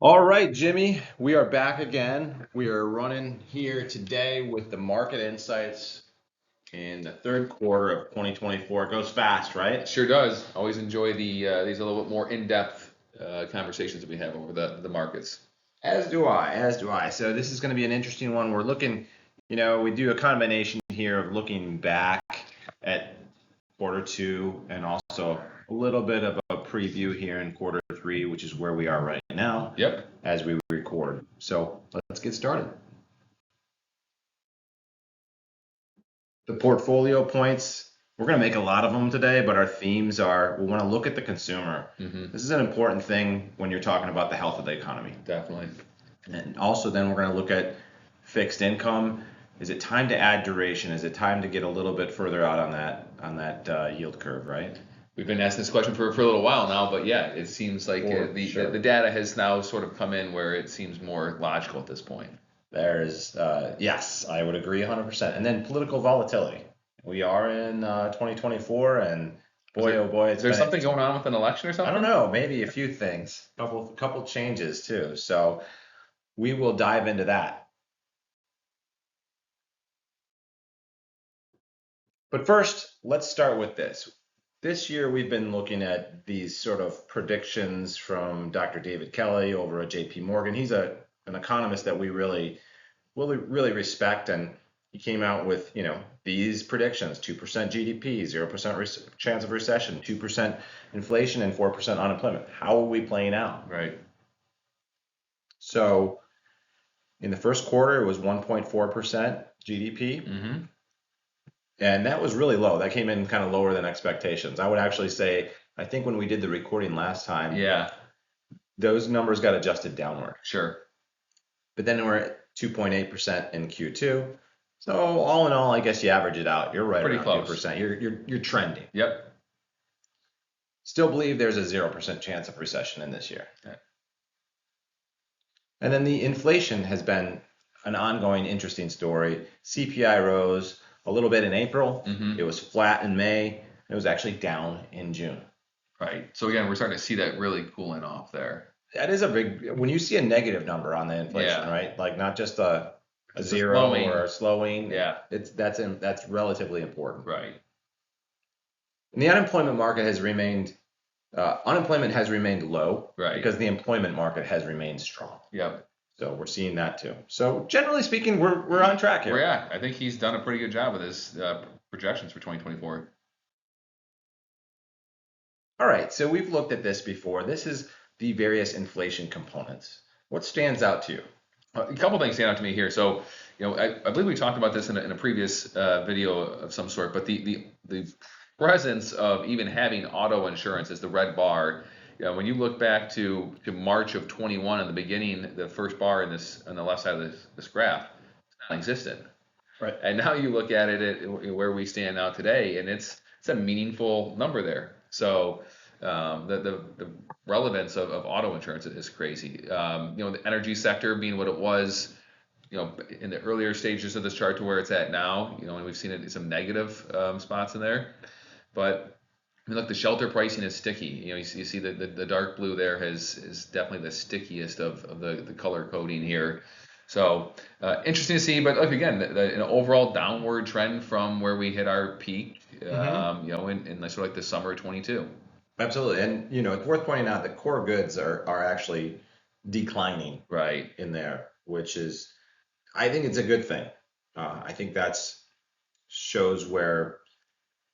All right, Jimmy, we are back again. We are running here today with the market insights in the third quarter of 2024. It goes fast, right? Sure does. Always enjoy these a little bit more in-depth conversations that we have over the markets. As do I, as do I. So this is going to be an interesting one. We're looking, we do a combination here of looking back at quarter two and also a little bit of a preview here in quarter three, which is where we are right now Yep. as we record. So let's get started. The portfolio points, we're going to make a lot of them today, but our themes are we want to look at the consumer. This is an important thing when you're talking about the health of the economy. Definitely. And also then we're going to look at fixed income. Is it time to add duration? Is it time to get a little bit further out on that yield curve, right? We've been asking this question for a little while now, but yeah, it seems like the data has now sort of come in where it seems more logical at this point. There's, yes, I would agree 100%. And then political volatility. We are in 2024, and boy, oh boy, Is there something going on with an election or something? I don't know, maybe a few things, couple changes too. So we will dive into that. But first, let's start with this. This year, we've been looking at these sort of predictions from Dr. David Kelly over at JP Morgan. He's an economist that we really respect, and he came out with these predictions: 2% GDP, 0% chance of recession, 2% inflation, and 4% unemployment. How are we playing out? Right. So in the first quarter, it was 1.4% GDP. And that was really low. That came in kind of lower than expectations. I would actually say, I think when we did the recording last time, those numbers got adjusted downward. Sure. But then we're at 2.8% in Q2. So all in all, I guess you average it out. You're right Pretty around close. 2%. You're trending. Yep. Still believe there's a 0% chance of recession in this year. Okay. And then the inflation has been an ongoing interesting story. CPI rose a little bit in April. It was flat in May. It was actually down in June. Right. So again, we're starting to see that really cooling off there. That is a big, when you see a negative number on the inflation, right? Like not just a zero or a slowing. Yeah. That's relatively important. Right. And the unemployment market has remained, unemployment has remained low. Right. Because the employment market has remained strong. Yep. So we're seeing that too. So generally speaking, we're on track here. Yeah, I think he's done a pretty good job with his projections for 2024. All right, so we've looked at this before. This is the various inflation components. What stands out to you? A couple things stand out to me here. So, I believe we talked about this in a previous video of some sort, but the presence of even having auto insurance as the red bar. When you look back to March of 21 in the beginning, the first bar on the left side of this graph, it's non-existent. Right. And now you look at it where we stand now today, and it's a meaningful number there. So the relevance of auto insurance is crazy. The energy sector being what it was, in the earlier stages of this chart to where it's at now, and we've seen it in some negative spots in there. But I mean, look, the shelter pricing is sticky. You see the dark blue there is definitely the stickiest of the color coding here. So interesting to see, but look again, an overall downward trend from where we hit our peak, in sort of like the summer of 22. Absolutely, and it's worth pointing out that core goods are actually declining right in there, which is, I think it's a good thing. I think that's shows where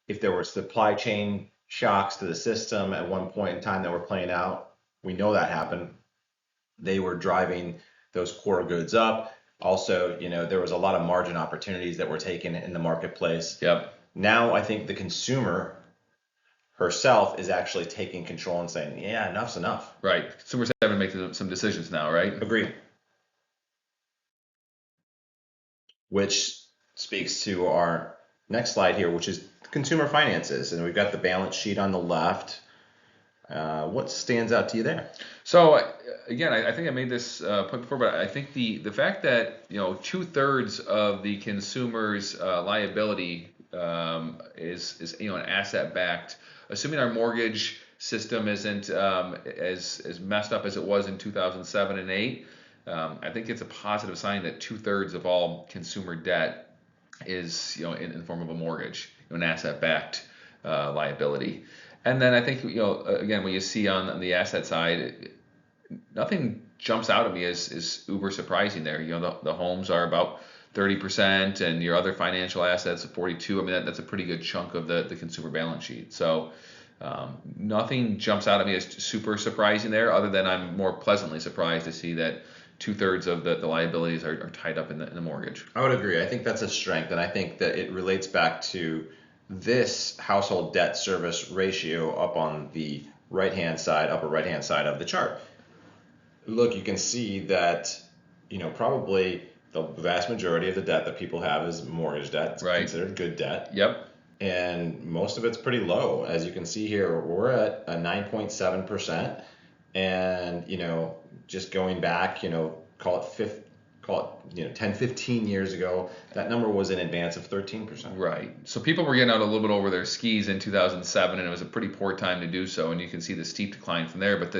if there were supply chain shocks to the system at one point in time that were playing out, we know that happened. They were driving those core goods up. Also, there was a lot of margin opportunities that were taken in the marketplace. Yep. Now I think the consumer herself is actually taking control and saying, yeah, enough's enough. Right. Consumers having to make some decisions now, right? Agreed. Which speaks to our next slide here, which is consumer finances. And we've got the balance sheet on the left. What stands out to you there? So again, I think I made this point before, but I think the fact that 2/3 of the consumer's liability is an asset backed. Assuming our mortgage system isn't as messed up as it was in 2007 and 8, I think it's a positive sign that 2/3 of all consumer debt is in the form of a mortgage, an asset-backed liability. And then I think again, when you see on the asset side, nothing jumps out at me as uber surprising there. The homes are about 30%, and your other financial assets at 42. I mean, that's a pretty good chunk of the consumer balance sheet. So nothing jumps out at me as super surprising there, other than I'm more pleasantly surprised to see that 2/3 of the liabilities are tied up in the mortgage. I would agree. I think that's a strength, and I think that it relates back to this household debt service ratio up on the right-hand side, upper right-hand side of the chart. Look, you can see that, probably the vast majority of the debt that people have is mortgage debt. It's Right. considered good debt. Yep. And most of it's pretty low. As you can see here, we're at a 9.7%. And, just going back, call it 10, 15 years ago, that number was in advance of 13%. Right. So people were getting out a little bit over their skis in 2007, and it was a pretty poor time to do so. And you can see the steep decline from there. But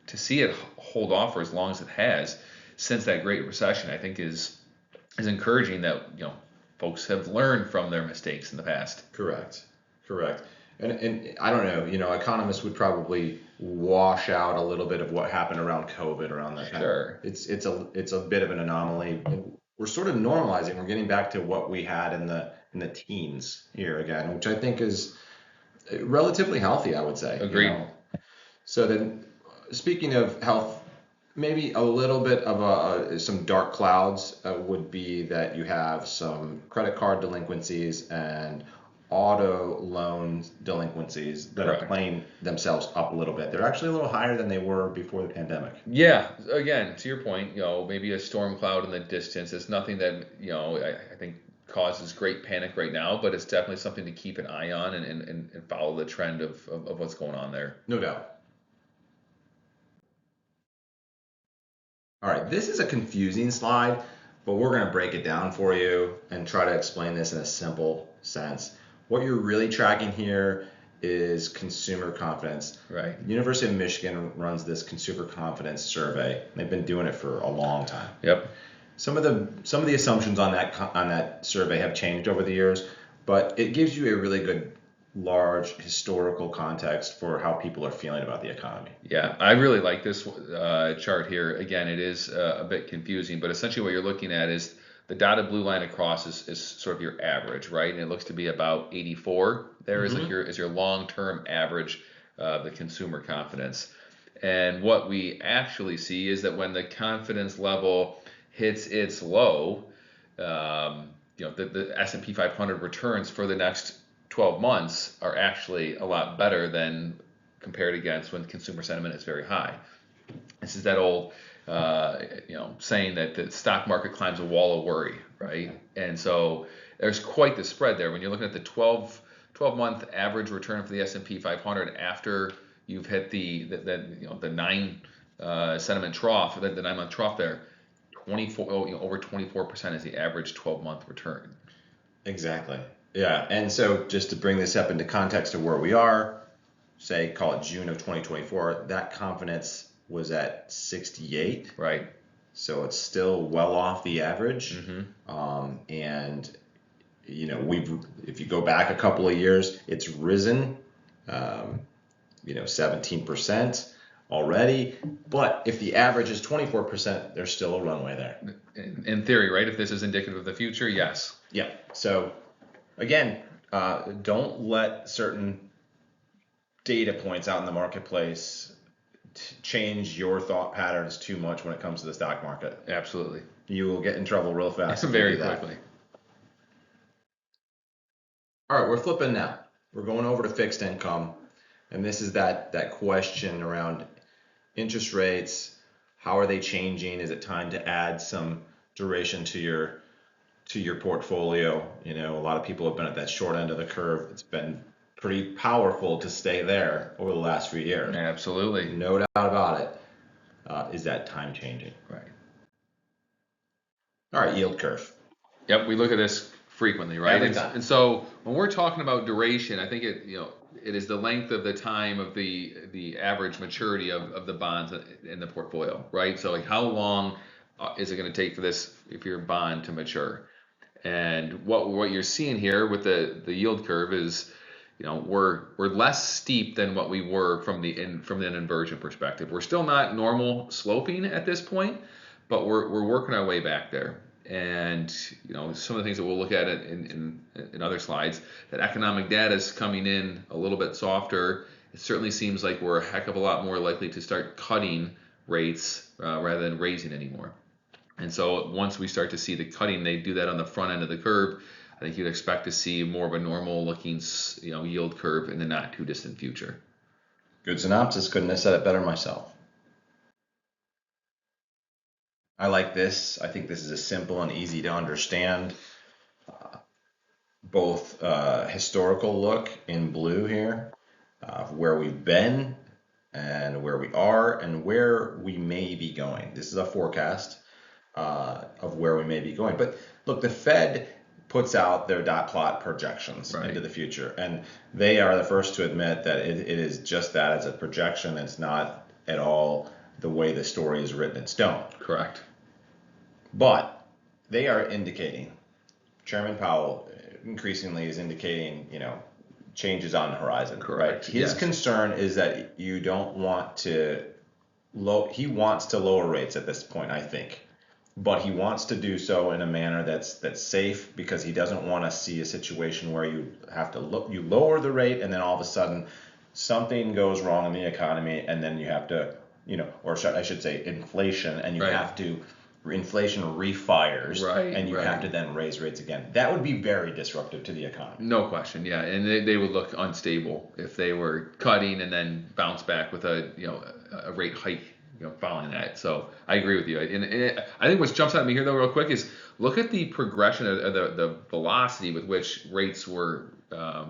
to see it hold off for as long as it has since that Great Recession, I think is encouraging that folks have learned from their mistakes in the past. Correct. And I don't know, economists would probably wash out a little bit of what happened around COVID, around that time. Sure. It's a bit of an anomaly. We're sort of normalizing. We're getting back to what we had in the teens here again, which I think is relatively healthy, I would say. Agreed. So then, speaking of health, maybe a little bit of some dark clouds would be that you have some credit card delinquencies and auto loan delinquencies that Correct. are playing themselves up a little bit. They're actually a little higher than they were before the pandemic. Yeah. Again, to your point, maybe a storm cloud in the distance. It's nothing that I think causes great panic right now, but it's definitely something to keep an eye on and follow the trend of what's going on there. No doubt. All right, this is a confusing slide, but we're going to break it down for you and try to explain this in a simple sense. What you're really tracking here is consumer confidence. Right. University of Michigan runs this consumer confidence survey. They've been doing it for a long time. Yep. Some of the assumptions on that survey have changed over the years, but it gives you a really good large historical context for how people are feeling about the economy. Yeah, I really like this chart here. Again, it is a bit confusing, but essentially what you're looking at is the dotted blue line across is sort of your average, right? And it looks to be about 84. There is like your long-term average of the consumer confidence. And what we actually see is that when the confidence level hits its low, the S&P 500 returns for the next 12 months are actually a lot better than compared against when consumer sentiment is very high. This is that old saying that the stock market climbs a wall of worry, right? And so there's quite the spread there. When you're looking at the 12-month average return for the S&P 500 after you've hit the 9 sentiment trough, the 9-month trough there, over 24% is the average 12-month return. Exactly. Yeah, and so just to bring this up into context of where we are, say, call it June of 2024, that confidence was at 68. Right. So it's still well off the average. And, if you go back a couple of years, it's risen, 17% already. But if the average is 24%, there's still a runway there. In theory, right? If this is indicative of the future, yes. Yeah. So again, don't let certain data points out in the marketplace change your thought patterns too much when it comes to the stock market. Absolutely. You will get in trouble real fast. Very quickly. All right, we're flipping now. We're going over to fixed income. And this is that question around interest rates. How are they changing? Is it time to add some duration to your portfolio? A lot of people have been at that short end of the curve. It's been pretty powerful to stay there over the last few years. Absolutely. No doubt about it. Is that time changing? Right. All right, yield curve. Yep, we look at this frequently, right? Every time. And so when we're talking about duration, I think It is the length of the time of the average maturity of the bonds in the portfolio, right? So like how long is it going to take for your bond to mature? And what you're seeing here with the yield curve is, we're less steep than what we were from an inversion perspective. We're still not normal sloping at this point, but we're working our way back there. And some of the things that we'll look at in other slides, that economic data is coming in a little bit softer. It certainly seems like we're a heck of a lot more likely to start cutting rates rather than raising anymore. And so once we start to see the cutting, they do that on the front end of the curve. I think you'd expect to see more of a normal looking, yield curve in the not too distant future. Good synopsis. Couldn't have said it better myself. I like this. I think this is a simple and easy to understand, both historical look in blue here, of where we've been and where we are and where we may be going. This is a forecast of where we may be going. But look, the Fed puts out their dot plot projections into the future, and they are the first to admit that it is just that. It's a projection. It's not at all the way the story is written in stone. Correct. But they are indicating, Chairman Powell increasingly is indicating, changes on the horizon. Correct. Right? His concern is that you don't want to he wants to lower rates at this point, I think. But he wants to do so in a manner that's safe, because he doesn't want to see a situation where you have to you lower the rate and then all of a sudden something goes wrong in the economy, and then you have to, or I should say inflation, and you have to inflation refires, and you have to then raise rates again. That would be very disruptive to the economy. No question, yeah, and they would look unstable if they were cutting and then bounce back with a rate hike, following that. So I agree with you, and I think what jumps out at me here though, real quick, is look at the progression of the velocity with which rates were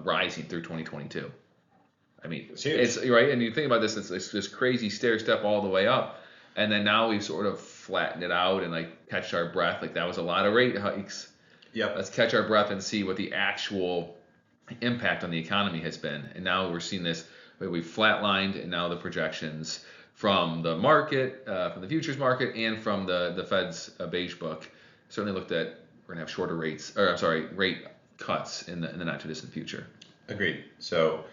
rising through 2022. I mean, it's right, and you think about this, it's this crazy stair step all the way up. And then now we've sort of flattened it out and catch our breath. That was a lot of rate hikes. Yep. Let's catch our breath and see what the actual impact on the economy has been. And now we're seeing this, we've flatlined, and now the projections from the market, from the futures market, and from the Fed's beige book certainly looked at we're gonna have shorter rates, rate cuts in the not too distant future. Agreed. So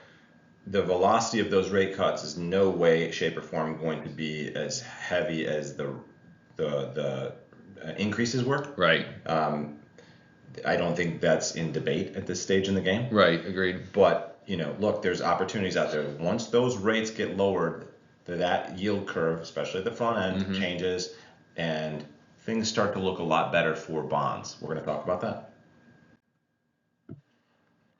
the velocity of those rate cuts is no way, shape, or form going to be as heavy as the increases were. Right. I don't think that's in debate at this stage in the game. Right. Agreed. But look, there's opportunities out there. Once those rates get lowered, that yield curve, especially at the front end, changes, and things start to look a lot better for bonds. We're going to talk about that.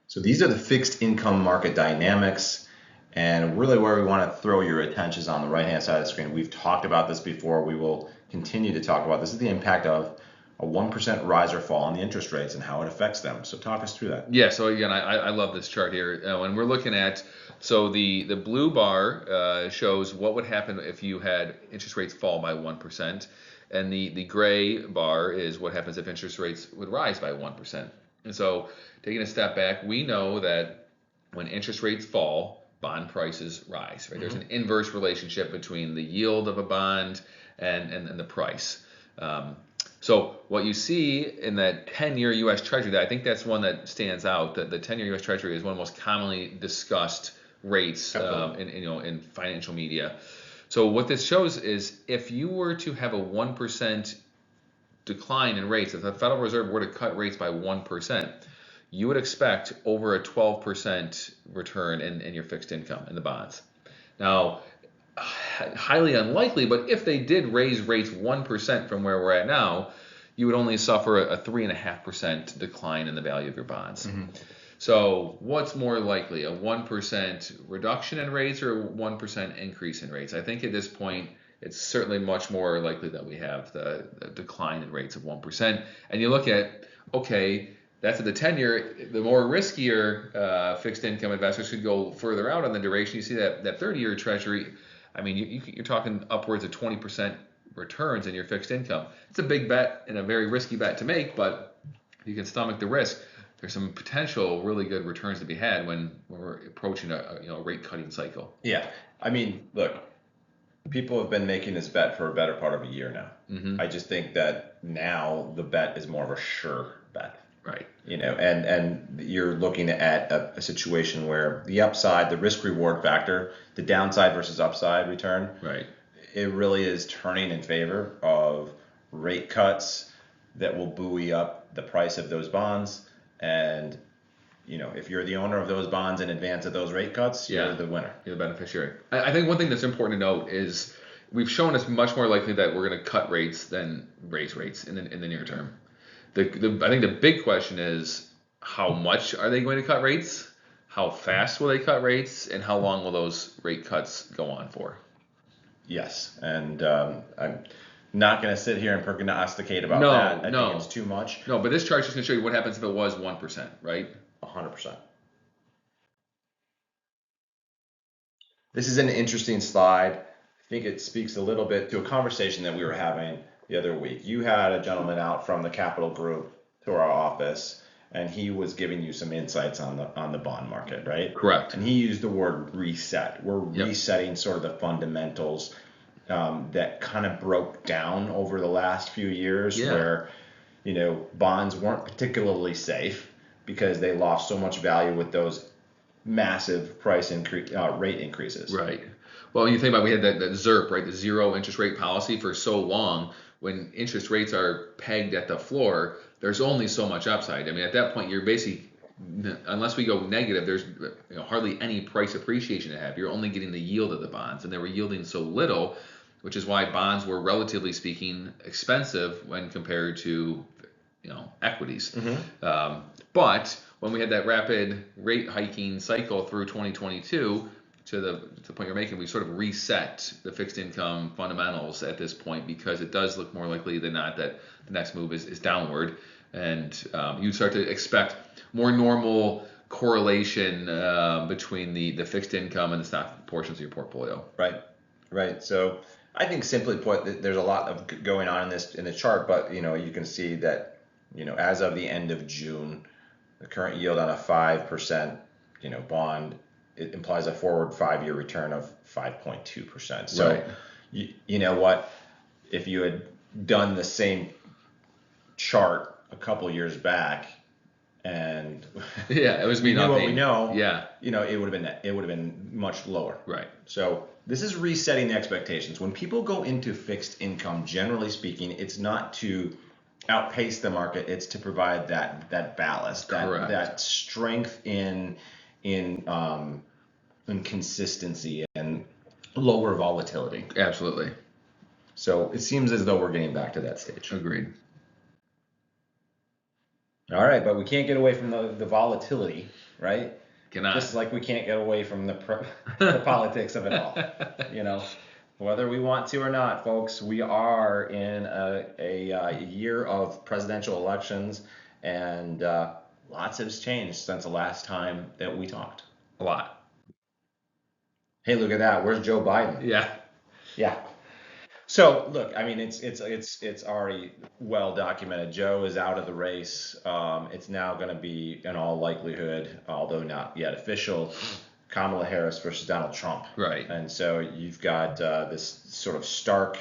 So these are the fixed income market dynamics, and really where we want to throw your attention is on the right-hand side of the screen. We've talked about this before. We will continue to talk about this. This is the impact of a 1% rise or fall in the interest rates and how it affects them. So talk us through that. Yeah, so again, I love this chart here. When we're looking at, so the blue bar shows what would happen if you had interest rates fall by 1%, and the gray bar is what happens if interest rates would rise by 1%. And so taking a step back, we know that when interest rates fall, bond prices rise. Right? There's an inverse relationship between the yield of a bond and the price. So what you see in that 10-year U.S. Treasury, I think that's one that stands out. That the 10-year U.S. Treasury is one of the most commonly discussed rates in financial media. So what this shows is if you were to have a 1% decline in rates, if the Federal Reserve were to cut rates by 1%, you would expect over a 12% return in your fixed income in the bonds. Now, highly unlikely, but if they did raise rates 1% from where we're at now, you would only suffer a 3.5% decline in the value of your bonds. So what's more likely, a 1% reduction in rates or a 1% increase in rates? I think at this point, it's certainly much more likely that we have the decline in rates of 1%. And you look at, okay, that's at the 10-year, the more riskier fixed income investors could go further out on the duration. You see that 30-year Treasury, I mean, you're talking upwards of 20% returns in your fixed income. It's a big bet and a very risky bet to make, but you can stomach the risk. there's some potential really good returns to be had when we're approaching a rate cutting cycle. Yeah. I mean, look, people have been making this bet for a better part of a year now. Mm-hmm. I just think that now the bet is more of a sure bet. Right. And you're looking at a situation where the upside, the risk reward factor, the downside versus upside return, Right. it really is turning in favor of rate cuts that will buoy up the price of those bonds. And if you're the owner of those bonds in advance of those rate cuts, you're the winner. You're the beneficiary. I think one thing that's important to note is we've shown it's much more likely that we're going to cut rates than raise rates in the near term. I think the big question is how much are they going to cut rates? How fast will they cut rates? And how long will those rate cuts go on for? Yes, and I'm not going to sit here and prognosticate about that. I think it's too much. No, but this chart is just going to show you what happens if it was 1%, right? 100%. This is an interesting slide. I think it speaks a little bit to a conversation that we were having the other week. You had a gentleman out from the Capital Group to our office, and he was giving you some insights on the bond market, right? Correct. And he used the word reset. We're resetting sort of the fundamentals that kind of broke down over the last few years, where bonds weren't particularly safe because they lost so much value with those massive rate increases. Right. Well, you think about we had that ZIRP, right, the zero interest rate policy for so long. When interest rates are pegged at the floor, there's only so much upside. I mean, at that point, you're basically, unless we go negative, there's hardly any price appreciation to have. You're only getting the yield of the bonds, and they were yielding so little, which is why bonds were relatively speaking expensive when compared to equities. Mm-hmm. But when we had that rapid rate hiking cycle through 2022, to the point you're making, we sort of reset the fixed income fundamentals at this point because it does look more likely than not that the next move is downward, and you start to expect more normal correlation between the fixed income and the stock portions of your portfolio. Right. So I think simply put, there's a lot of going on in the chart, but you can see that as of the end of June, the current yield on a 5% bond, it implies a forward 5-year return of 5.2%. So right. You know what? If you had done the same chart a couple years back, and it was me knew not what paying. we know, it would have been much lower. Right. So this is resetting the expectations. When people go into fixed income, generally speaking, it's not to outpace the market, it's to provide that ballast, that strength in consistency and lower volatility. Absolutely. So it seems as though we're getting back to that stage. Agreed. All right, but we can't get away from the volatility, right? Cannot. Just like we can't get away from the politics of it all. Whether we want to or not, folks, we are in a year of presidential elections, and lots has changed since the last time that we talked. A lot. Hey, look at that. Where's Joe Biden? Yeah. So look, I mean, it's already well documented. Joe is out of the race. It's now going to be, in all likelihood, although not yet official, Kamala Harris versus Donald Trump. Right. And so you've got this sort of stark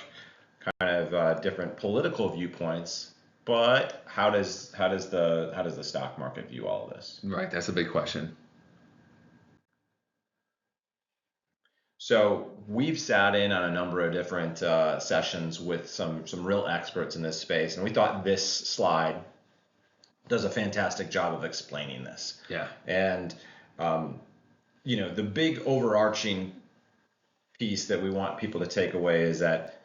kind of different political viewpoints. But how does the stock market view all of this? Right. That's a big question. So we've sat in on a number of different sessions with some real experts in this space, and we thought this slide does a fantastic job of explaining this. Yeah. And the big overarching piece that we want people to take away is that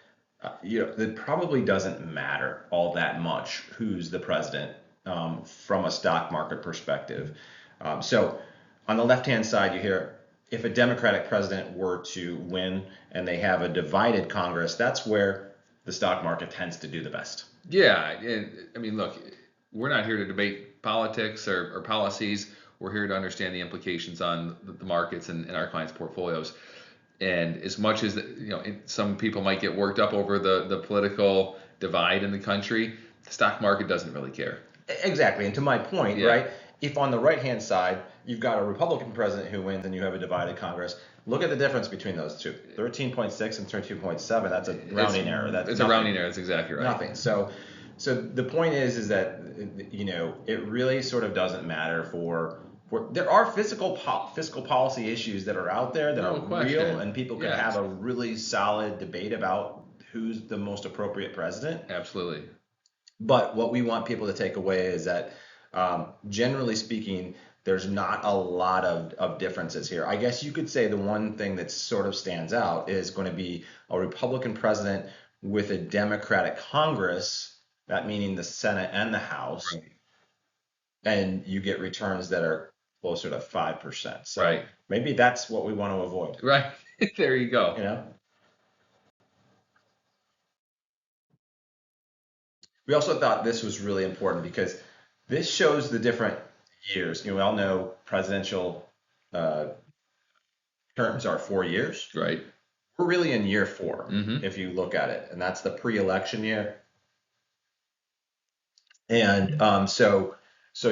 it probably doesn't matter all that much who's the president from a stock market perspective. So on the left-hand side, you hear, if a Democratic president were to win and they have a divided Congress, that's where the stock market tends to do the best. Yeah. I mean, look, we're not here to debate politics or policies. We're here to understand the implications on the markets and our clients' portfolios. And as much as some people might get worked up over the political divide in the country, the stock market doesn't really care. Exactly. And to my point, right? if on the right-hand side, you've got a Republican president who wins and you have a divided Congress, look at the difference between those two. 13.6 and 13.7, that's a rounding error. That's It's a nothing. rounding error. That's exactly right. Nothing. So the point is that, it really sort of doesn't matter there are fiscal policy issues that are out there that No are question. real, and people can Yes. have a really solid debate about who's the most appropriate president. Absolutely. But what we want people to take away is that, generally speaking, there's not a lot of differences here. I guess you could say the one thing that sort of stands out is going to be a Republican president with a Democratic Congress, that meaning the Senate and the House, Right. and you get returns that are closer to 5%. So Right. maybe that's what we want to avoid. Right. There you go. We also thought this was really important because this shows the different years. We all know presidential uh, terms are 4 years. Right. We're really in year 4 Mm-hmm. if you look at it, and that's the pre-election year. And so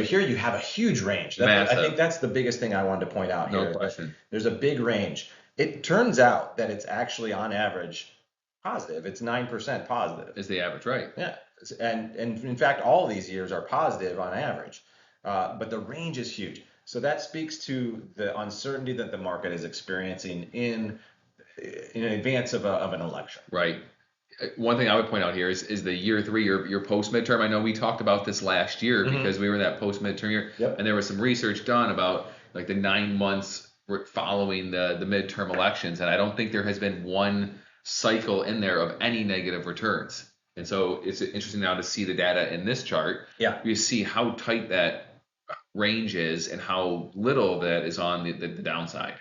here you have a huge range. I think that's the biggest thing I wanted to point out here. No question. There's a big range. It turns out that it's actually on average positive. It's 9% positive. Is the average, right? Yeah, and in fact, all of these years are positive on average, but the range is huge. So that speaks to the uncertainty that the market is experiencing in advance of an election. Right. One thing I would point out here is the year 3, your post midterm. I know we talked about this last year because we were in that post midterm year, Yep. and there was some research done about like the 9 months following the midterm elections, and I don't think there has been one cycle in there of any negative returns. And so it's interesting now to see the data in this chart. Yeah. You see how tight that range is and how little that is on the downside.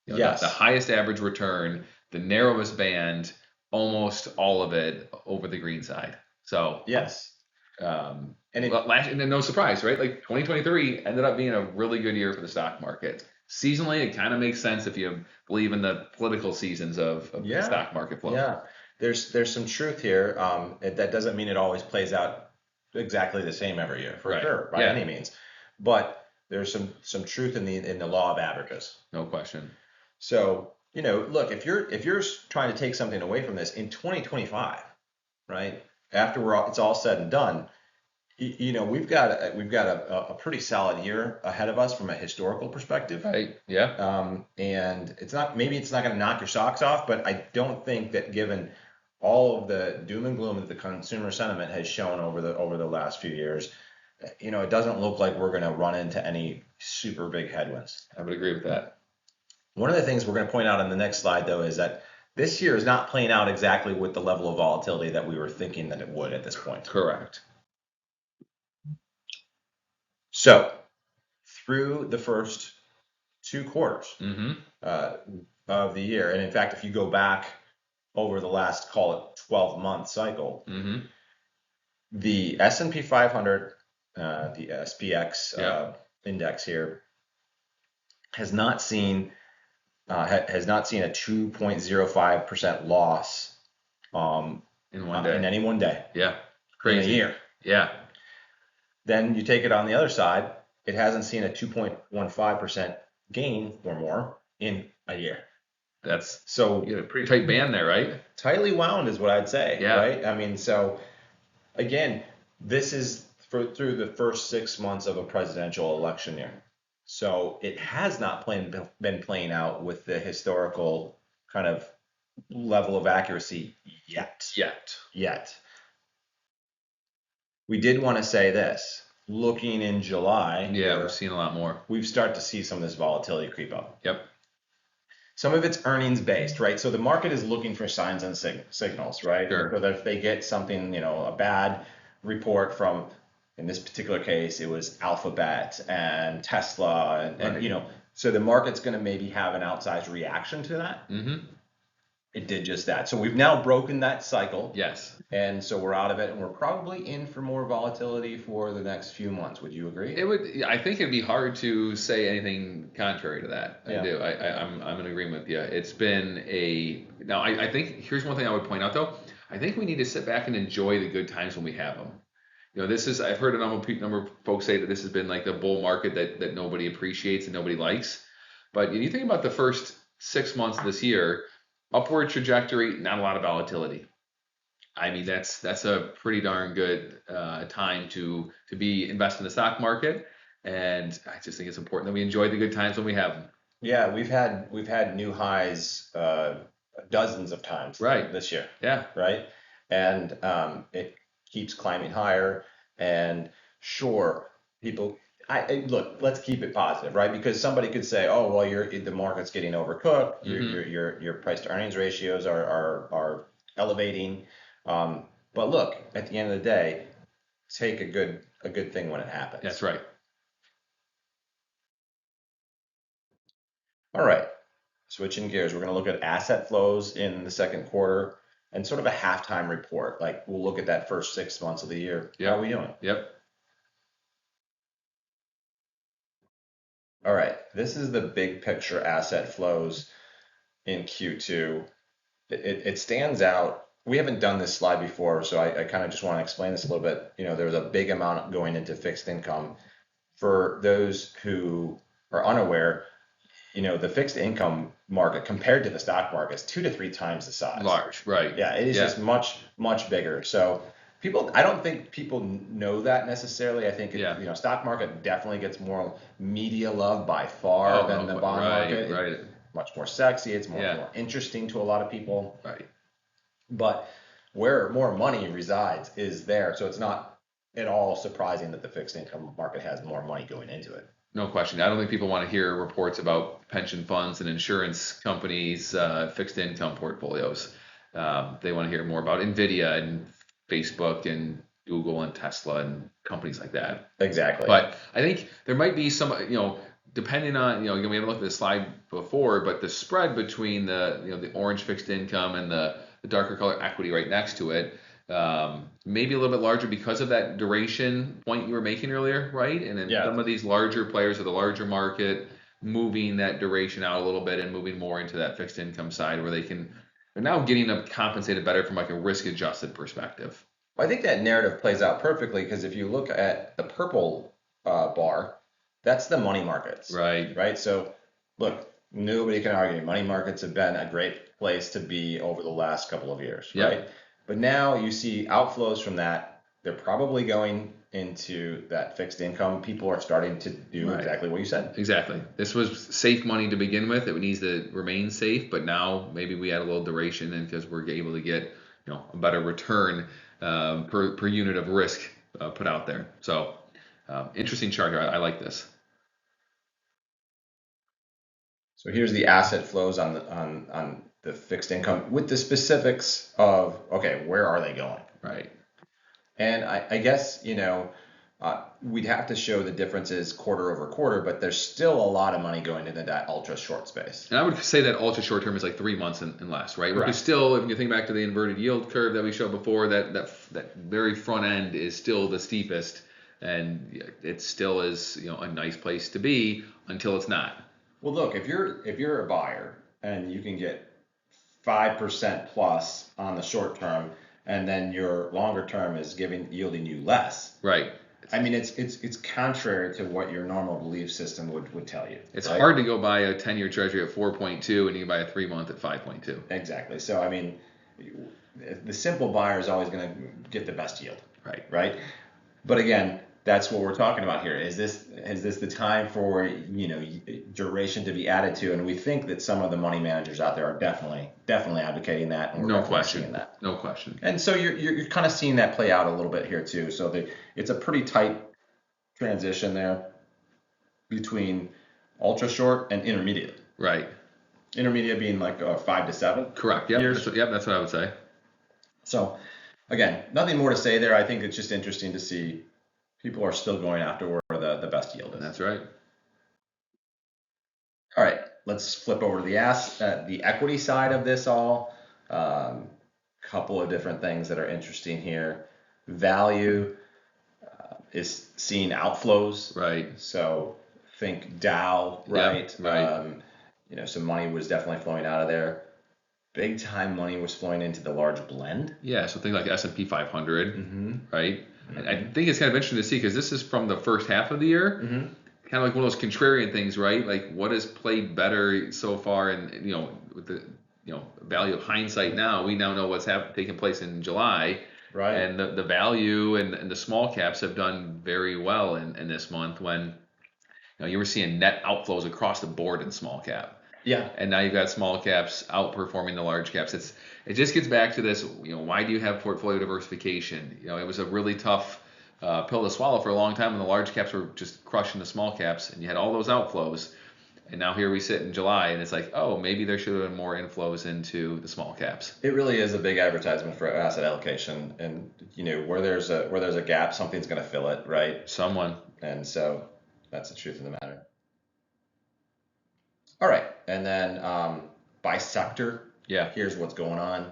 Yes. The highest average return, the narrowest band, almost all of it over the green side. So yes, and then no surprise, right? Like 2023 ended up being a really good year for the stock market. Seasonally, it kind of makes sense if you believe in the political seasons of the stock market flow. Yeah, there's some truth here. That doesn't mean it always plays out exactly the same every year, for sure, by any means. But there's some truth in the law of averages. No question. So, look, if you're trying to take something away from this in 2025, right? After it's all said and done, we've got a pretty solid year ahead of us from a historical perspective. Right. Yeah. And maybe it's not going to knock your socks off, but I don't think that, given all of the doom and gloom that the consumer sentiment has shown over the last few years, it doesn't look like we're going to run into any super big headwinds. I would agree with that. One of the things we're going to point out on the next slide, though, is that this year is not playing out exactly with the level of volatility that we were thinking that it would at this point. Correct. So, through the first 2 quarters of the year, and in fact, if you go back over the last, call it 12-month cycle, the S&P 500, the SPX index here, has not seen a 2.05% loss in one day. in any one day. Yeah, crazy. In a year. Yeah. Then you take it on the other side, it hasn't seen a 2.15% gain or more in a year. That's so you had a pretty tight band there, right? Tightly wound is what I'd say. Yeah. Right. I mean, so again, this is through the first 6 months of a presidential election year. So it has not been playing out with the historical kind of level of accuracy yet. We did want to say this. Looking in July, we're seeing a lot more. We've started to see some of this volatility creep up. Yep. Some of it's earnings based, right? So the market is looking for signs and signals, right? Sure. So that if they get something, a bad report from, in this particular case, it was Alphabet and Tesla, and so the market's going to maybe have an outsized reaction to that. It did just that. So we've now broken that cycle. Yes. And so we're out of it, and we're probably in for more volatility for the next few months. Would you agree? It would. I think it'd be hard to say anything contrary to that. Yeah. I do. I'm in agreement with you. It's been now. I think here's one thing I would point out though. I think we need to sit back and enjoy the good times when we have them. This is, I've heard a number of folks say that this has been like the bull market that nobody appreciates and nobody likes. But when you think about the first 6 months of this year, upward trajectory, not a lot of volatility. I mean, that's a pretty darn good time to be invest in the stock market, and I just think it's important that we enjoy the good times when we have them. Yeah, we've had new highs dozens of times Right. this year, Yeah. right? And it keeps climbing higher. And sure, people, look, let's keep it positive, right? Because somebody could say, oh, well, the market's getting overcooked. Hmm. Your price to earnings ratios are elevating. But look, at the end of the day, take a good thing when it That's happens. right. All right. Switching gears, we're going to look at asset flows in the second quarter and sort of a halftime report. Like we'll look at that first 6 months of the year. How are we Yep. doing? Yep. All right. This is the big picture asset flows in Q2. It stands out. We haven't done this slide before, so I kind of just want to explain this a little bit. There was a big amount going into fixed income. For those who are unaware, the fixed income market compared to the stock market is 2 to 3 times the size. Large. Right. Yeah, it is Yeah. just much, much bigger. So I don't think people know that necessarily. I think Yeah. stock market definitely gets more media love by far Oh, than no. the bond Right. market. It's Right. much more sexy. It's more, Yeah. more interesting to a lot of people. Right. But where more money resides is there. So it's not at all surprising that the fixed income market has more money going into it. No question. I don't think people want to hear reports about pension funds and insurance companies' fixed income portfolios. They want to hear more about Nvidia and Facebook and Google and Tesla and companies like that. Exactly. But I think there might be some, depending on, again, we haven't looked at the slide before, but the spread between the orange fixed income and the darker color equity right next to it, maybe a little bit larger because of that duration point you were making earlier, right? And then Yeah. some of these larger players of the larger market moving that duration out a little bit and moving more into that fixed income side where they're now getting compensated better from like a risk adjusted perspective. I think that narrative plays out perfectly because if you look at the purple bar, that's the money markets, Right. right? So, look, nobody can argue money markets have been a great place to be over the last couple of years, Yep. right? But now you see outflows from that. They're probably going into that fixed income. People are starting to do Right. exactly what you said. Exactly. This was safe money to begin with. It needs to remain safe, but now maybe we add a little duration in because we're able to get a better return per unit of risk put out there. So interesting chart here. I like this. So here's the asset flows on the fixed income with the specifics of, okay, where are they going? Right. And I guess, we'd have to show the differences quarter over quarter, but there's still a lot of money going into that ultra short space. And I would say that ultra short term is like 3 months and less, right? Correct. Because still, if you think back to the inverted yield curve that we showed before, that very front end is still the steepest, and it still is a nice place to be until it's not. Well, look, if you're a buyer and you can get 5% plus on the short term, and then your longer term is yielding you less. Right. I mean, it's contrary to what your normal belief system would tell you. It's right? hard to go buy a 10-year treasury at 4.2 and you can buy a 3 month at 5.2. Exactly. So I mean, the simple buyer is always going to get the best yield. Right. Right. But again, that's what we're talking about here. Is this the time for duration to be added to? And we think that some of the money managers out there are definitely advocating that, and we're No definitely question. seeing that. No question. And so you're kind of seeing that play out a little bit here too. So it's a pretty tight transition there between ultra short and intermediate. Right. Intermediate being like 5 to 7. Correct. Yep. years. That's what I would say. So again, nothing more to say there. I think it's just interesting to see people are still going after where the best yield is. That's right. All right, let's flip over to the equity side of this all. Couple of different things that are interesting here. Value is seeing outflows. Right. So think Dow, right? Yep, right. Some money was definitely flowing out of there. big time money was flowing into the large blend. Yeah, so things like S&P 500, Mm-hmm. right? And I Mm-hmm. think it's kind of interesting to see because this is from the first half of the year, Mm-hmm. kind of like one of those contrarian things, right? Like what has played better so far, and with the value of hindsight now, we now know what's taken place in July, Right. and the value and the small caps have done very well in this month when you were seeing net outflows across the board in small cap. Yeah. And now you've got small caps outperforming the large caps. It just gets back to this. Why do you have portfolio diversification? It was a really tough pill to swallow for a long time when the large caps were just crushing the small caps, and you had all those outflows. And now here we sit in July, and it's like, oh, maybe there should have been more inflows into the small caps. It really is a big advertisement for asset allocation, and where there's a gap, something's going to fill it, right? Someone, And so that's the truth of the matter. All right, and then by sector, yeah, here's what's going on.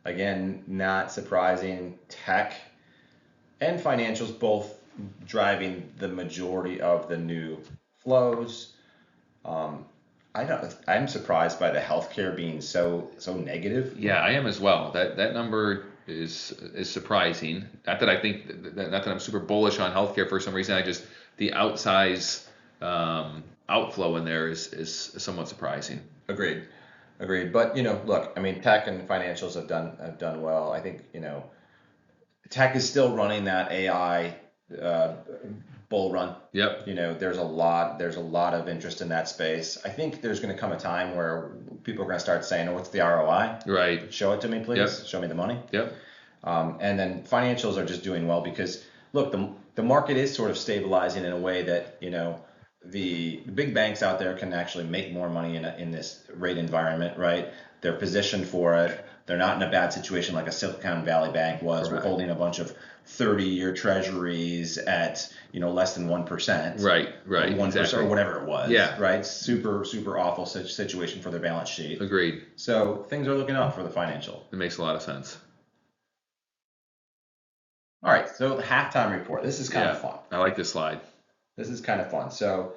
Again, not surprising, tech and financials both driving the majority of the new flows. Um, I'm surprised by the healthcare being so negative. yeah, I am as well. That number is surprising. Not that I think not that I'm super bullish on healthcare for some reason. I just the outsize outflow in there is somewhat surprising. Agreed, agreed. But look, I mean, tech and financials have done well. I think tech is still running that AI uh, bull run. Yep. There's a lot of interest in that space. I think there's going to come a time where people are going to start saying, "Oh, what's the ROI? Right. Show it to me, please. Yep. Show me the money." Yep. And then financials are just doing well because look, the market is sort of stabilizing in a way that the big banks out there can actually make more money in this rate environment, right? They're positioned for it. They're not in a bad situation like a Silicon Valley Bank was. We're Correct. holding a bunch of 30-year treasuries at less than 1%. Right. Right. Or 1% Exactly. or whatever it was. Yeah. Right. Super super awful situation for their balance sheet. Agreed. So things are looking up for the financial. It makes a lot of sense. All right, so the halftime report. This is kind of fun. I like this slide. This is kind of fun. So,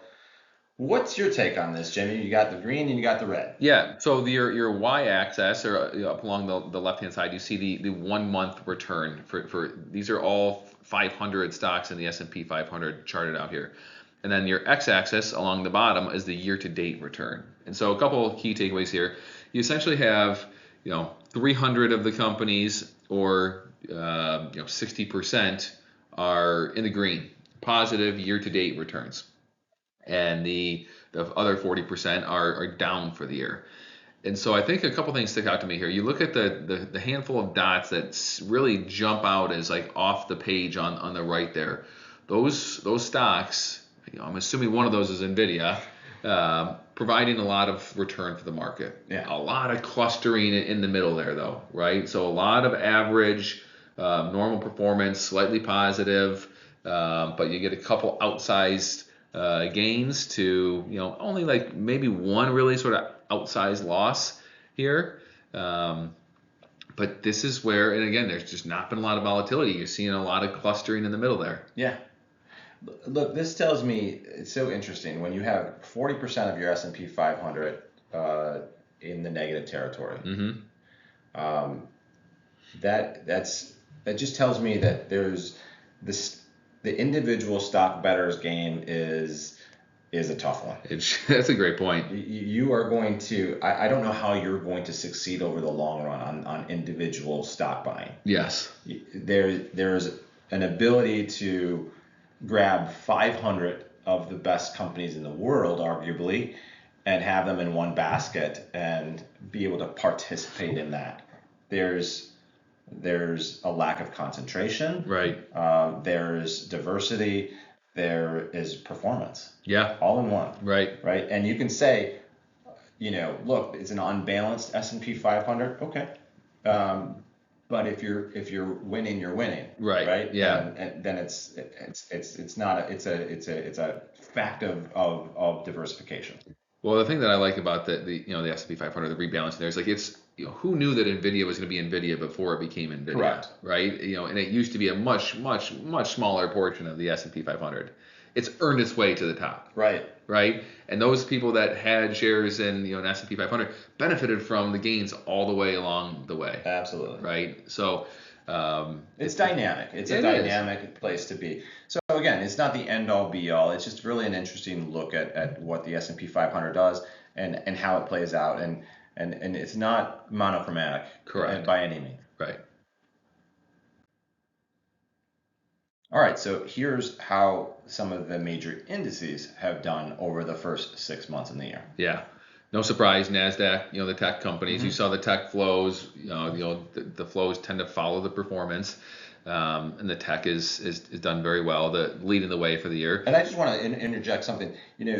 what's your take on this, Jimmy? You got the green and you got the red. Yeah. So your y-axis or up along the left-hand side, you see the 1 month return for these are all 500 stocks in the S&P 500 charted out here. And then your x-axis along the bottom is the year-to-date return. And so a couple of key takeaways here. You essentially have 300 of the companies or 60% are in the green, positive year-to-date returns, and the other 40% are down for the year. And so I think a couple things stick out to me here. You look at the handful of dots that really jump out as like off the page on the right there. Those stocks, I'm assuming one of those is Nvidia, providing a lot of return for the market. Yeah. A lot of clustering in the middle there though, right? So a lot of average, normal performance, slightly positive, but you get a couple outsized gains to only like maybe one really sort of outsized loss here. But this is where, and again, there's just not been a lot of volatility. You're seeing a lot of clustering in the middle there. Yeah. Look, this tells me it's so interesting when you have 40% of your S&P 500 in the negative territory. Mm-hmm. That just tells me that there's the individual stock bettors game is a tough one. That's a great point. You are going to, I don't know how you're going to succeed over the long run on individual stock buying. Yes. There's an ability to grab 500 of the best companies in the world, arguably, and have them in one basket and be able to participate in that. There's a lack of concentration. Right. There's diversity. There is performance. Yeah. All in one. Right. Right. And you can say, look, it's an unbalanced S&P 500. Okay. But if you're winning, you're winning. Right. Right. Yeah. And then it's a fact of diversification. Well, the thing that I like about the S&P 500, the rebalancing there is like it's who knew that Nvidia was going to be Nvidia before it became Nvidia, Correct. right? And it used to be a much smaller portion of the S&P 500, it's earned its way to the top. Right. Right? And those people that had shares in an S&P 500 benefited from the gains all the way along the way. Absolutely. Right? So it's dynamic. It's a dynamic place to be. So again, it's not the end all be all. It's just really an interesting look at what the S&P 500 does and how it plays out. And it's not monochromatic. Correct. By any means. Right. All right, so here's how some of the major indices have done over the first 6 months in the year. Yeah. No surprise, NASDAQ, the tech companies, you saw the tech flows, the flows tend to follow the performance. And the tech is done very well, leading the way for the year. And I just want to interject something.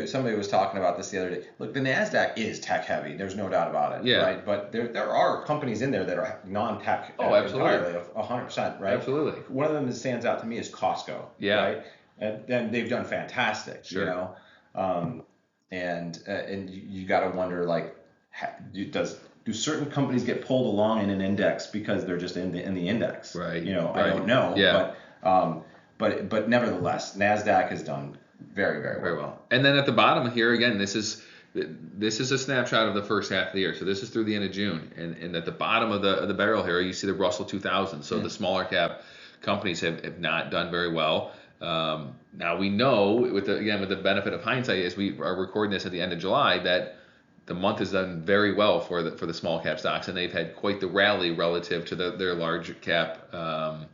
Somebody was talking about this the other day. Look, the NASDAQ is tech heavy. There's no doubt about it. Yeah. Right. But there are companies in there that are non-tech. Oh, absolutely. Entirely, 100%. Right. Absolutely. One of them that stands out to me is Costco. Yeah. Right. And they've done fantastic. Sure. And you got to wonder, like, do certain companies get pulled along in an index because they're just in the index? Right. I don't know. Yeah. But nevertheless, NASDAQ has done very, very well. Very well. And then at the bottom here again, this is a snapshot of the first half of the year. So this is through the end of June, and at the bottom of the barrel here, you see the Russell 2000. So the smaller cap companies have not done very well. Now we know with the benefit of hindsight, as we are recording this at the end of July, that the month has done very well for the small cap stocks, and they've had quite the rally relative to their large cap. The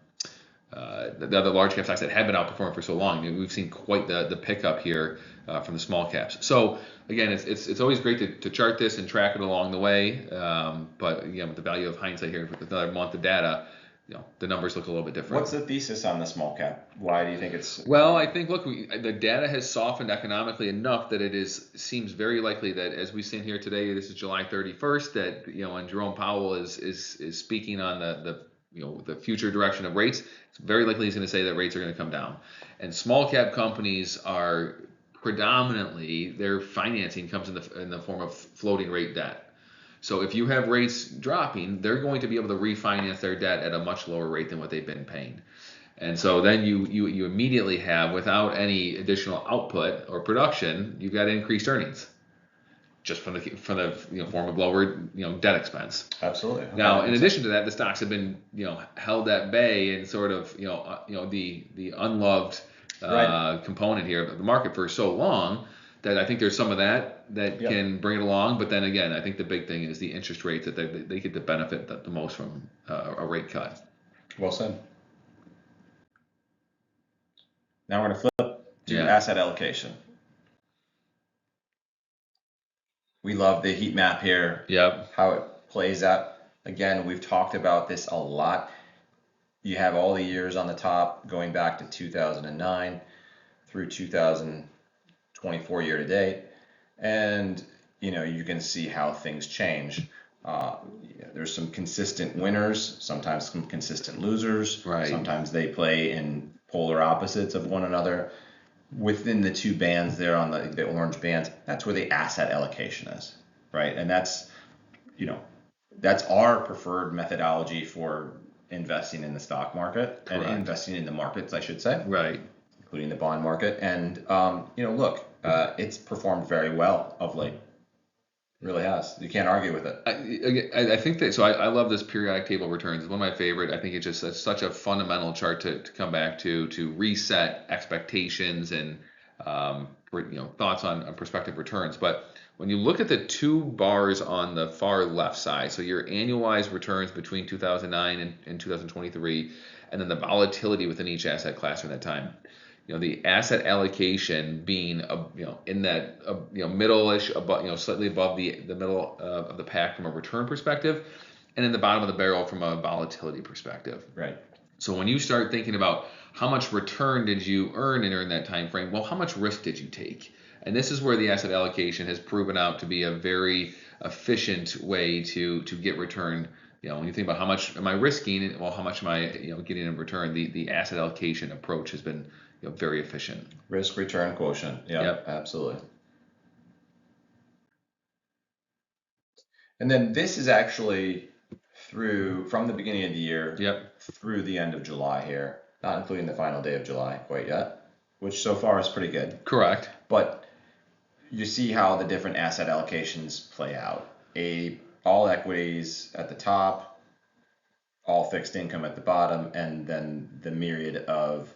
other large cap stocks that had been outperforming for so long. We've seen quite the pickup here from the small caps. So again, it's always great to chart this and track it along the way. But with the value of hindsight here, with another month of data, the numbers look a little bit different. What's the thesis on the small cap? Why do you think it's? Well, I think the data has softened economically enough that seems very likely that as we stand here today, this is July 31st, that when Jerome Powell is speaking on the future direction of rates, it's very likely he's going to say that rates are going to come down. And small cap companies are predominantly, their financing comes in the form of floating rate debt. So if you have rates dropping, they're going to be able to refinance their debt at a much lower rate than what they've been paying. And so then you immediately have, without any additional output or production, you've got increased earnings just from the form of lower debt expense. Absolutely. Okay. Now, in addition to that, the stocks have been held at bay and sort of the unloved component here of the market for so long that I think there's some of that can bring it along. But then again, I think the big thing is the interest rates that they get to benefit the most from a rate cut. Well said. Now we're going to flip to asset allocation. We love the heat map here. Yep. How it plays out. Again, we've talked about this a lot. You have all the years on the top going back to 2009 through 2024 year to date. And, you can see how things change. There's some consistent winners, sometimes some consistent losers. Right. Sometimes they play in polar opposites of one another. Within the two bands there on the orange bands, that's where the asset allocation is, right? And that's our preferred methodology for investing in the stock market. Correct. And investing in the markets, I should say. Right. Including the bond market. And, it's performed very well of late. It really has. You can't argue with it. I think that, so I love this periodic table of returns. It's one of my favorite. I think it's such a fundamental chart to come back to reset expectations and thoughts on prospective returns. But when you look at the two bars on the far left side, so your annualized returns between 2009 and 2023, and then the volatility within each asset class during that time. The asset allocation being in that middle-ish, slightly above the middle of the pack from a return perspective, and in the bottom of the barrel from a volatility perspective. Right. So when you start thinking about how much return did you earn during that time frame, well, how much risk did you take? And this is where the asset allocation has proven out to be a very efficient way to get return. When you think about how much am I risking, well, how much am I getting in return? The asset allocation approach has been very efficient. Risk return quotient. Yep. Absolutely. And then this is actually from the beginning of the year through the end of July here, not including the final day of July quite yet. which so far is pretty good. Correct. But you see how the different asset allocations play out. All equities at the top, all fixed income at the bottom, and then the myriad of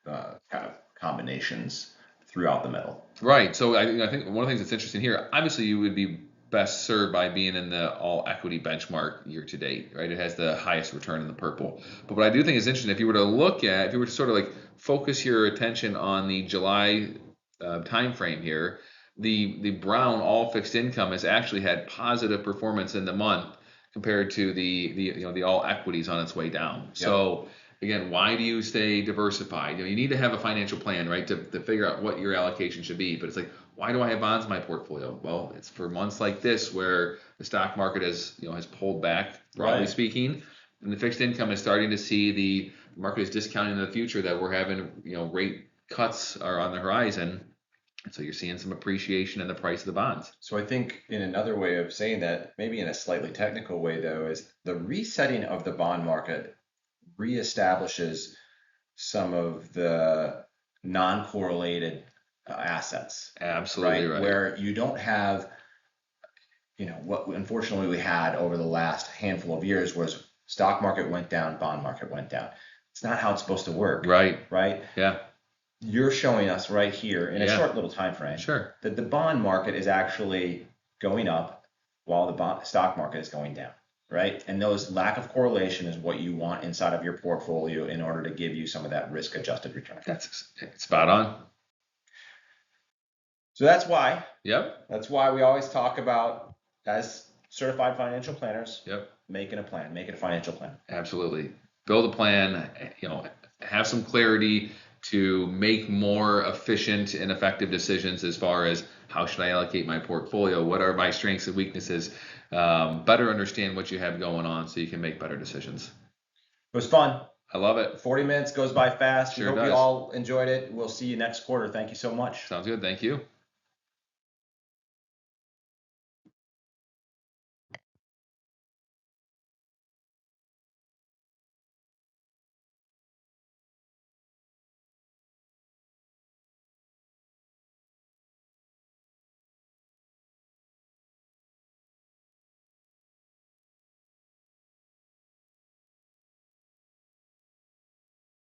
kind of combinations throughout the middle. Right. So I think one of the things that's interesting here, obviously, you would be best served by being in the all equity benchmark year to date, right? It has the highest return in the purple. But what I do think is interesting, if you were to sort of like focus your attention on the July time frame here, the brown all fixed income has actually had positive performance in the month compared to the all equities on its way down. Yep. So again, why do you stay diversified? You need to have a financial plan, right, to figure out what your allocation should be. But it's like, why do I have bonds in my portfolio? Well, it's for months like this where the stock market has pulled back, broadly Right. speaking, and the fixed income is starting to see the market is discounting in the future that we're having rate cuts are on the horizon. And so you're seeing some appreciation in the price of the bonds. So I think in another way of saying that, maybe in a slightly technical way though, is the resetting of the bond market reestablishes some of the non-correlated assets. Absolutely right. Where you don't have, what unfortunately we had over the last handful of years was stock market went down, bond market went down. It's not how it's supposed to work. Right. Right. Yeah. You're showing us right here in a short little time frame that the bond market is actually going up while the stock market is going down, right? And those lack of correlation is what you want inside of your portfolio in order to give you some of that risk-adjusted return. That's spot on. So that's why. Yep. That's why we always talk about, as certified financial planners, yep, making a financial plan. Absolutely. Build a plan, have some clarity to make more efficient and effective decisions as far as how should I allocate my portfolio, what are my strengths and weaknesses, better understand what you have going on so you can make better decisions. It was fun. I love it. 40 minutes goes by fast. Sure we hope does. you all enjoyed it. We'll see you next quarter. Thank you so much. Sounds good. Thank you.